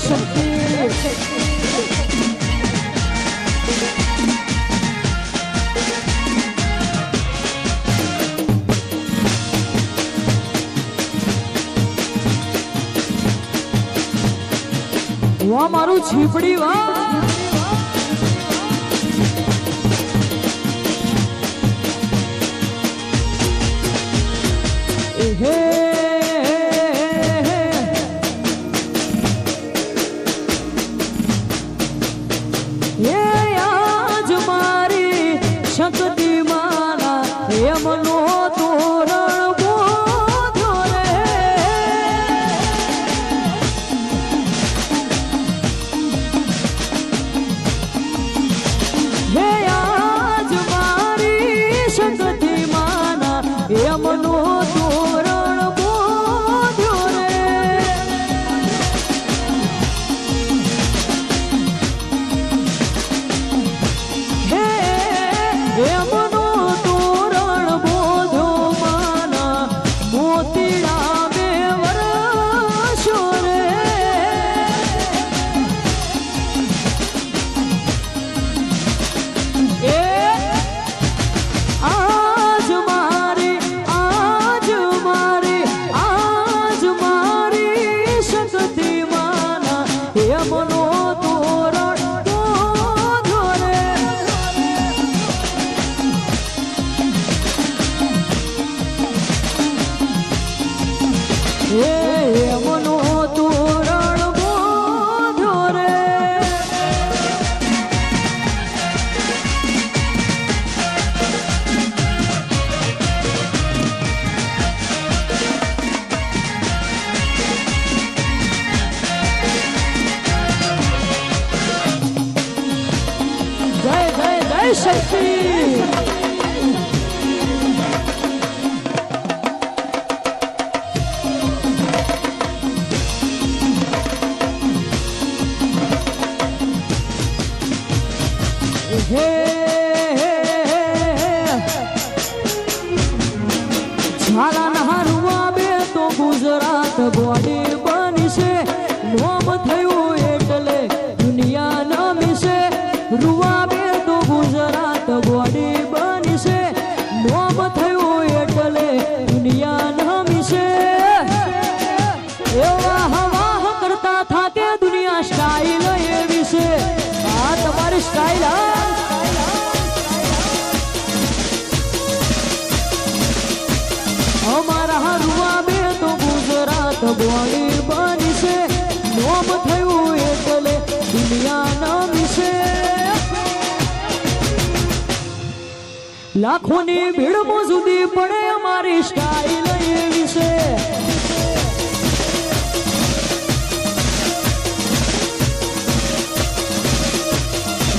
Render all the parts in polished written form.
શક્તિ વાહ મારું છીપડી વાહ હે આજ મારી શક્તિ માના એમનો તોરણ બોધો રે હે આજ મારી શક્તિ માના એમનો તોરણ બોધો રે એમનો તોરણ બોધો માના મોતીડા બે વરસો રે આજ મારી શક્તિ માના એમનો તોરણ બોધો રે એમનો તોરણ બોધો રે જય જય જય શક્તિ ઝાલાના રૂવા બે તો ગુજરાત ગોડી બની છે નોમ થયું એટલે દુનિયા નમી છે રૂવા બે તો ગુજરાત ગોડી બની છે નોમ થયું એટલે દુનિયા નમી છે એવા હવા કરતા થાકે દુનિયા સ્ટાઇલ એવી છે આ તમારી સ્ટાઇલ અમારા રૂવા બે તો ગુજરાત ગોળી બની છે નોમ થયું એટલે દુનિયા નમી છે લાખોની ભીડ મોજુદી પડે અમારી સ્ટાઇલ એવી છે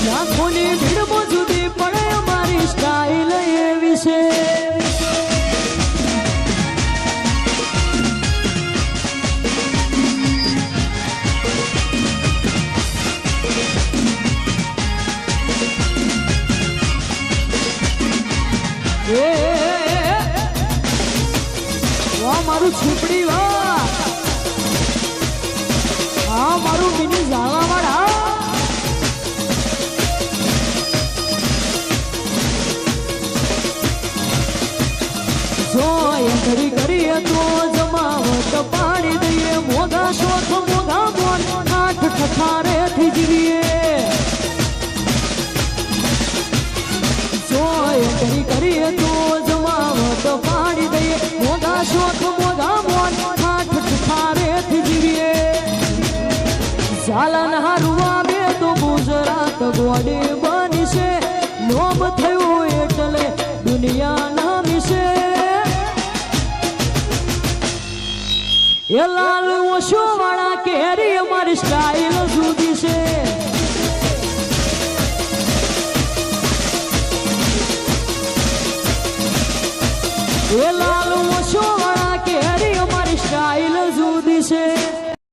લાખોની ભીડ મોજુદી પડે અમારી સ્ટાઇલ એવી છે વાહ મારું છીપડી વાહ હા મારું મિની જાવા વાળા જો એન્ટ્રી કરીએ તો જમાવટ પાડી દઈએ મોગા શોખ મોગા બોન આઠ ઠઠારે થી જીવીએ એન્ટ્રી કરીએ તો જમાવટ પાડી દઈએ મોગા શોખ મોગા મોન આઠ ઠઠારે થી જીવીએ ઝાલાના રૂવા બે તો ગુજરાત ગોડી બની છે નોમ થયું એટલે દુનિયા નમી છે એ લાલ ઓશો વાળા કેરી અમારી સ્ટાઇલ જુદી છે એ